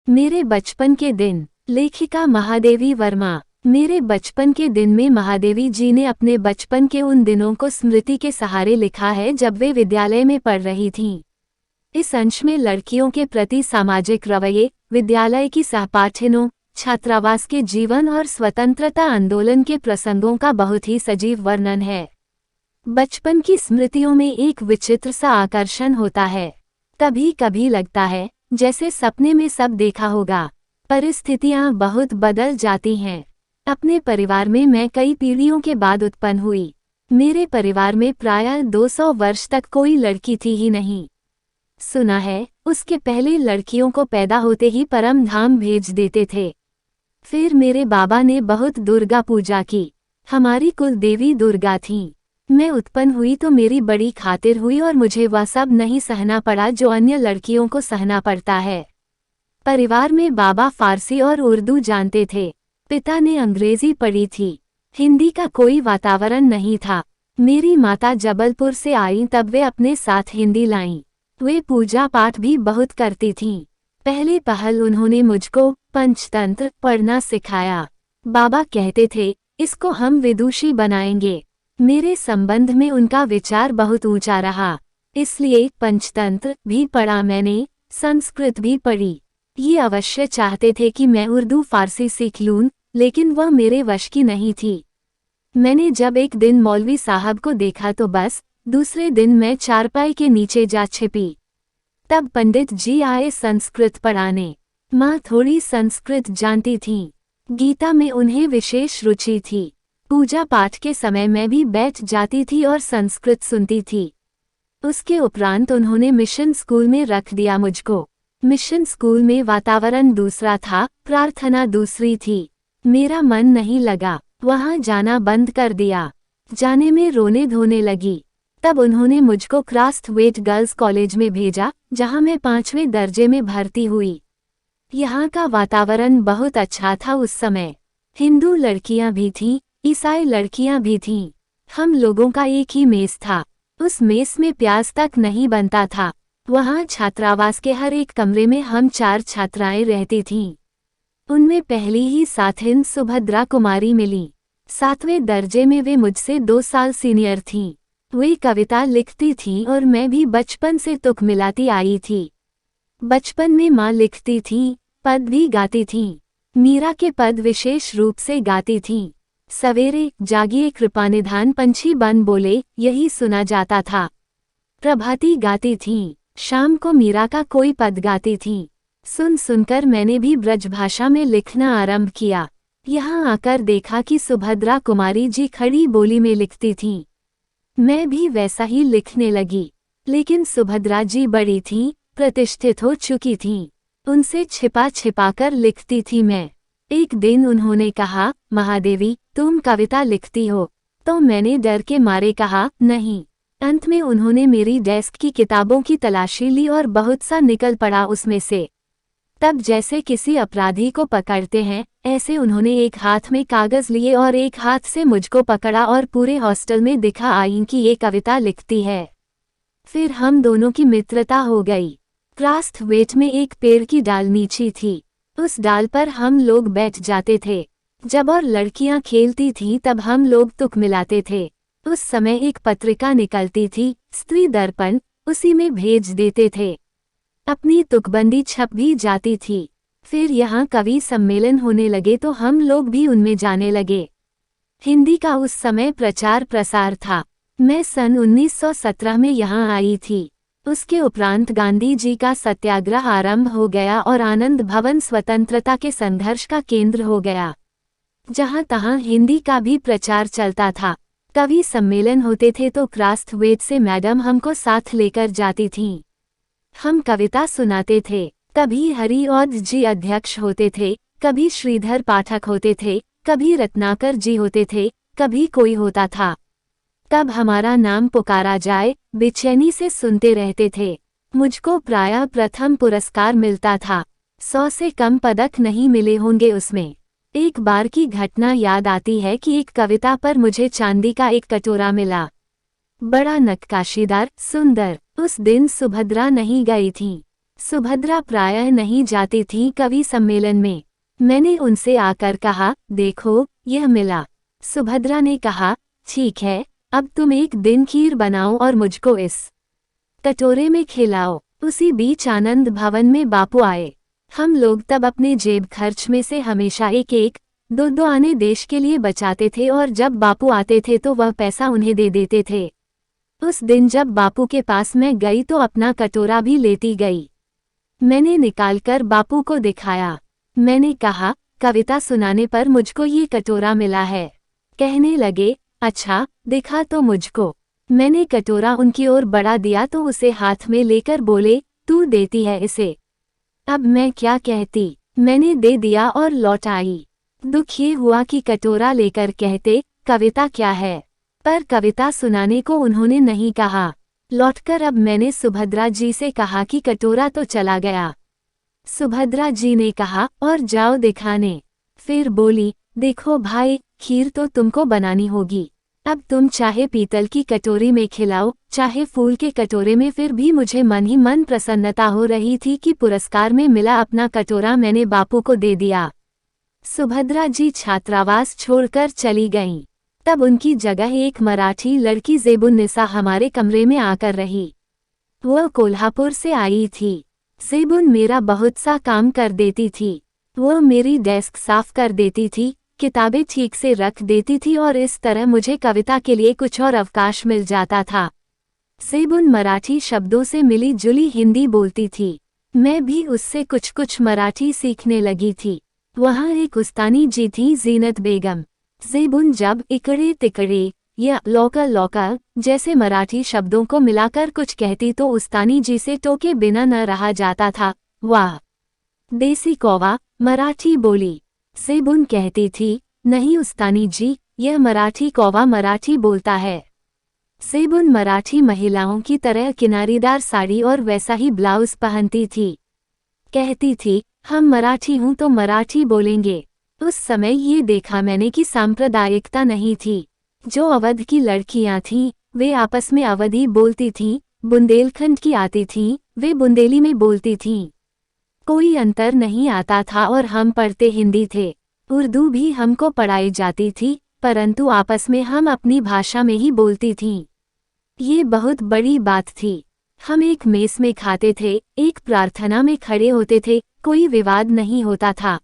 मेरे बचपन के दिन। लेखिका महादेवी वर्मा। मेरे बचपन के दिन में महादेवी जी ने अपने बचपन के उन दिनों को स्मृति के सहारे लिखा है जब वे विद्यालय में पढ़ रही थीं। इस अंश में लड़कियों के प्रति सामाजिक रवैये, विद्यालय की सहपाठिनों, छात्रावास के जीवन और स्वतंत्रता आंदोलन के प्रसंगों का बहुत ही सजीव वर्णन है। बचपन की स्मृतियों में एक विचित्र सा आकर्षण होता है। कभी कभी लगता है जैसे सपने में सब देखा होगा। परिस्थितियां बहुत बदल जाती हैं। अपने परिवार में मैं कई पीढ़ियों के बाद उत्पन्न हुई। मेरे परिवार में प्रायः 200 वर्ष तक कोई लड़की थी ही नहीं। सुना है उसके पहले लड़कियों को पैदा होते ही परम धाम भेज देते थे। फिर मेरे बाबा ने बहुत दुर्गा पूजा की। हमारी कुल देवी दुर्गा थीं। मैं उत्पन्न हुई तो मेरी बड़ी खातिर हुई और मुझे वह सब नहीं सहना पड़ा जो अन्य लड़कियों को सहना पड़ता है। परिवार में बाबा फारसी और उर्दू जानते थे। पिता ने अंग्रेजी पढ़ी थी। हिंदी का कोई वातावरण नहीं था। मेरी माता जबलपुर से आई तब वे अपने साथ हिंदी लाईं। वे पूजा पाठ भी बहुत करती थीं। पहले पहल उन्होंने मुझको पंचतंत्र पढ़ना सिखाया। बाबा कहते थे इसको हम विदुषी बनाएंगे। मेरे संबंध में उनका विचार बहुत ऊंचा रहा, इसलिए पंचतंत्र भी पढ़ा मैंने, संस्कृत भी पढ़ी। ये अवश्य चाहते थे कि मैं उर्दू फारसी सीख लूं, लेकिन वह मेरे वश की नहीं थी। मैंने जब एक दिन मौलवी साहब को देखा तो बस दूसरे दिन मैं चारपाई के नीचे जा छिपी। तब पंडित जी आए संस्कृत पढ़ाने। माँ थोड़ी संस्कृत जानती थीं। गीता में उन्हें विशेष रुचि थी। पूजा पाठ के समय मैं भी बैठ जाती थी और संस्कृत सुनती थी। उसके उपरांत उन्होंने मिशन स्कूल में रख दिया मुझको। मिशन स्कूल में वातावरण दूसरा था, प्रार्थना दूसरी थी। मेरा मन नहीं लगा, वहां जाना बंद कर दिया। जाने में रोने धोने लगी। तब उन्होंने मुझको क्रास्थवेट गर्ल्स कॉलेज में भेजा, जहां मैं 5वें दर्जे में भर्ती हुई। यहाँ का वातावरण बहुत अच्छा था उस समय। हिंदू लड़कियां भी थीं, ईसाई लड़कियां भी थीं। हम लोगों का एक ही मेस था। उस मेस में प्याज तक नहीं बनता था। वहां छात्रावास के हर एक कमरे में हम 4 छात्राएं रहती थीं। उनमें पहली ही साथिन सुभद्रा कुमारी मिली। 7वें दर्जे में वे मुझसे 2 साल सीनियर थीं। वे कविता लिखती थीं और मैं भी बचपन से तुक मिलाती आई थी। बचपन में माँ लिखती थीं, पद भी गाती थीं। मीरा के पद विशेष रूप से गाती थीं। सवेरे जागिए कृपानिधान पंछी बन बोले, यही सुना जाता था। प्रभाती गाती थीं। शाम को मीरा का कोई पद गाती थीं। सुन सुनकर मैंने भी ब्रजभाषा में लिखना आरंभ किया। यहाँ आकर देखा कि सुभद्रा कुमारी जी खड़ी बोली में लिखती थीं। मैं भी वैसा ही लिखने लगी। लेकिन सुभद्रा जी बड़ी थीं, प्रतिष्ठित हो चुकी थीं। उनसे छिपा छिपा कर लिखती थी मैं। एक दिन उन्होंने कहा, महादेवी तुम कविता लिखती हो? तो मैंने डर के मारे कहा, नहीं। अंत में उन्होंने मेरी डेस्क की किताबों की तलाशी ली और बहुत सा निकल पड़ा उसमें से। तब जैसे किसी अपराधी को पकड़ते हैं, ऐसे उन्होंने एक हाथ में कागज लिए और एक हाथ से मुझको पकड़ा और पूरे हॉस्टल में दिखा आई कि ये कविता लिखती है। फिर हम दोनों की मित्रता हो गई। क्रास्थवेट में एक पेड़ की डाल नीची थी। उस डाल पर हम लोग बैठ जाते थे। जब और लड़कियां खेलती थीं तब हम लोग तुक मिलाते थे। उस समय एक पत्रिका निकलती थी, स्त्री दर्पण, उसी में भेज देते थे। अपनी तुकबंदी छप भी जाती थी। फिर यहाँ कवि सम्मेलन होने लगे तो हम लोग भी उनमें जाने लगे। हिंदी का उस समय प्रचार प्रसार था। मैं सन 1917 में यहाँ आई थी। उसके उपरांत गांधी जी का सत्याग्रह आरंभ हो गया और आनंद भवन स्वतंत्रता के संघर्ष का केंद्र हो गया। जहाँ तहाँ हिंदी का भी प्रचार चलता था। कवि सम्मेलन होते थे तो क्रास्थवेट से मैडम हमको साथ लेकर जाती थीं। हम कविता सुनाते थे। कभी हरिऔध जी अध्यक्ष होते थे, कभी श्रीधर पाठक होते थे, कभी रत्नाकर जी होते थे, कभी कोई होता था। तब हमारा नाम पुकारा जाए, बेचैनी से सुनते रहते थे। मुझको प्रायः प्रथम पुरस्कार मिलता था। 100 से कम पदक नहीं मिले होंगे उसमें। एक बार की घटना याद आती है कि एक कविता पर मुझे चांदी का एक कटोरा मिला। बड़ा नक्काशीदार, सुंदर। उस दिन सुभद्रा नहीं गई थी। सुभद्रा प्रायः नहीं जाती थी कवि सम्मेलन में। मैंने उनसे आकर कहा, देखो यह मिला। सुभद्रा ने कहा, ठीक है, अब तुम एक दिन खीर बनाओ और मुझको इस कटोरे में खिलाओ। उसी बीच आनंद भवन में बापू आए। हम लोग तब अपने जेब खर्च में से हमेशा एक एक दो दो आने देश के लिए बचाते थे और जब बापू आते थे तो वह पैसा उन्हें दे देते थे। उस दिन जब बापू के पास मैं गई तो अपना कटोरा भी लेती गई। मैंने निकालकर बापू को दिखाया। मैंने कहा, कविता सुनाने पर मुझको ये कटोरा मिला है। कहने लगे, अच्छा दिखा तो मुझको। मैंने कटोरा उनकी ओर बढ़ा दिया तो उसे हाथ में लेकर बोले, तू देती है इसे। अब मैं क्या कहती। मैंने दे दिया और लौट आई। दुख ये हुआ कि कटोरा लेकर कहते, कविता क्या है, पर कविता सुनाने को उन्होंने नहीं कहा। लौटकर अब मैंने सुभद्रा जी से कहा कि कटोरा तो चला गया। सुभद्रा जी ने कहा, और जाओ दिखाने। फिर बोली, देखो भाई, खीर तो तुमको बनानी होगी। अब तुम चाहे पीतल की कटोरी में खिलाओ, चाहे फूल के कटोरे में। फिर भी मुझे मन ही मन प्रसन्नता हो रही थी कि पुरस्कार में मिला अपना कटोरा मैंने बापू को दे दिया। सुभद्रा जी छात्रावास छोड़कर चली गईं। तब उनकी जगह एक मराठी लड़की ज़ेबुन्निसा हमारे कमरे में आकर रही। वह कोल्हापुर से आई थी। ज़ेबुन मेरा बहुत सा काम कर देती थी। वह मेरी डेस्क साफ कर देती थी, किताबें ठीक से रख देती थी और इस तरह मुझे कविता के लिए कुछ और अवकाश मिल जाता था। ज़ेबुन मराठी शब्दों से मिली जुली हिंदी बोलती थी। मैं भी उससे कुछ कुछ मराठी सीखने लगी थी। वहाँ एक उस्तानी जी थी, ज़ीनत बेगम। ज़ेबुन जब इकड़े तिकड़े या लौका लौका जैसे मराठी शब्दों को मिलाकर कुछ कहती तो उस्तानी जी से टोके बिना न रहा जाता था। वाह देसी कौवा, मराठी बोली। ज़ेबुन कहती थी, नहीं उस्तानी जी, यह मराठी कौवा मराठी बोलता है। ज़ेबुन मराठी महिलाओं की तरह किनारीदार साड़ी और वैसा ही ब्लाउज पहनती थी। कहती थी, हम मराठी हूँ तो मराठी बोलेंगे। उस समय ये देखा मैंने कि सांप्रदायिकता नहीं थी। जो अवध की लड़कियां थीं, वे आपस में अवधी बोलती थीं। बुंदेलखंड की आती थीं, वे बुंदेली में बोलती थीं। कोई अंतर नहीं आता था और हम पढ़ते हिंदी थे। उर्दू भी हमको पढ़ाई जाती थी, परंतु आपस में हम अपनी भाषा में ही बोलती थीं। ये बहुत बड़ी बात थी। हम एक मेस में खाते थे, एक प्रार्थना में खड़े होते थे, कोई विवाद नहीं होता था।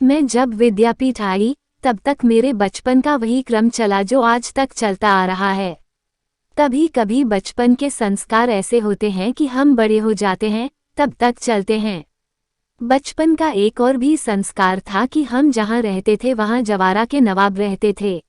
मैं जब विद्यापीठ आई तब तक मेरे बचपन का वही क्रम चला जो आज तक चलता आ रहा है। कभी कभी बचपन के संस्कार ऐसे होते हैं कि हम बड़े हो जाते हैं, तब तक चलते हैं। बचपन का एक और भी संस्कार था कि हम जहाँ रहते थे वहाँ जवारा के नवाब रहते थे।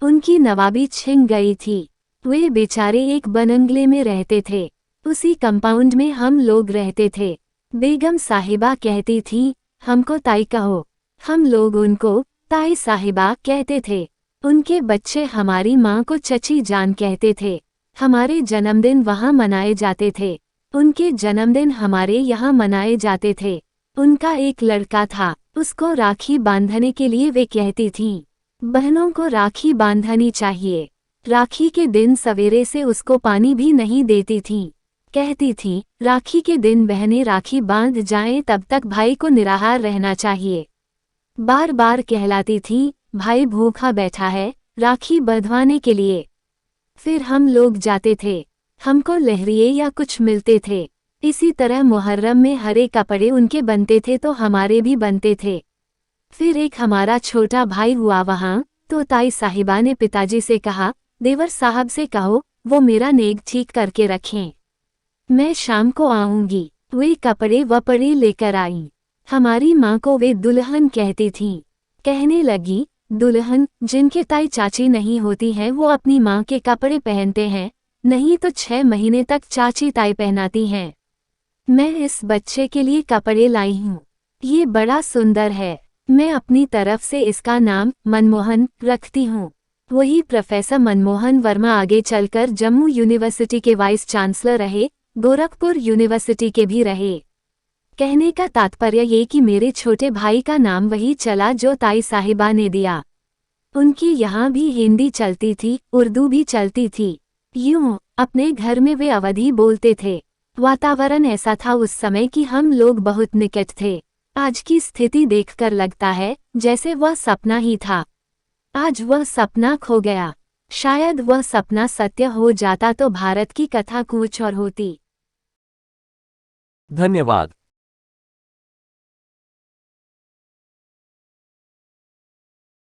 उनकी नवाबी छिन गई थी। वे बेचारे एक बनंगले में रहते थे। उसी कंपाउंड में हम लोग रहते थे। बेगम साहिबा कहती थी, हमको ताई कहो। हम लोग उनको ताई साहिबा कहते थे। उनके बच्चे हमारी माँ को चची जान कहते थे। हमारे जन्मदिन वहाँ मनाए जाते थे। उनके जन्मदिन हमारे यहाँ मनाए जाते थे। उनका एक लड़का था, उसको राखी बांधने के लिए वे कहती थीं, बहनों को राखी बांधनी चाहिए। राखी के दिन सवेरे से उसको पानी भी नहीं देती थीं। कहती थीं, राखी के दिन बहनें राखी बांध जाएं तब तक भाई को निराहार रहना चाहिए। बार बार कहलाती थीं, भाई भूखा बैठा है, राखी बंधवाने के लिए। फिर हम लोग जाते थे। हमको लहरिये या कुछ मिलते थे। इसी तरह मुहर्रम में हरे कपड़े उनके बनते थे तो हमारे भी बनते थे। फिर एक हमारा छोटा भाई हुआ वहाँ, तो ताई साहिबा ने पिताजी से कहा, देवर साहब से कहो वो मेरा नेग ठीक करके रखें। मैं शाम को आऊंगी। वे कपड़े वपड़े लेकर आईं। हमारी माँ को वे दुल्हन कहती थीं। कहने लगी, दुल्हन जिनके ताई चाची नहीं होती हैं वो अपनी माँ के कपड़े पहनते हैं, नहीं तो 6 महीने तक चाची ताई पहनाती हैं। मैं इस बच्चे के लिए कपड़े लाई हूँ। ये बड़ा सुंदर है। मैं अपनी तरफ से इसका नाम मनमोहन रखती हूँ। वही प्रोफेसर मनमोहन वर्मा आगे चलकर जम्मू यूनिवर्सिटी के वाइस चांसलर रहे, गोरखपुर यूनिवर्सिटी के भी रहे। कहने का तात्पर्य ये कि मेरे छोटे भाई का नाम वही चला जो ताई साहिबा ने दिया। उनकी यहाँ भी हिंदी चलती थी, उर्दू भी चलती थी। यूं अपने घर में वे अवधी बोलते थे। वातावरण ऐसा था उस समय कि हम लोग बहुत निकट थे। आज की स्थिति देखकर लगता है जैसे वह सपना ही था। आज वह सपना खो गया। शायद वह सपना सत्य हो जाता तो भारत की कथा कुछ और होती। धन्यवाद।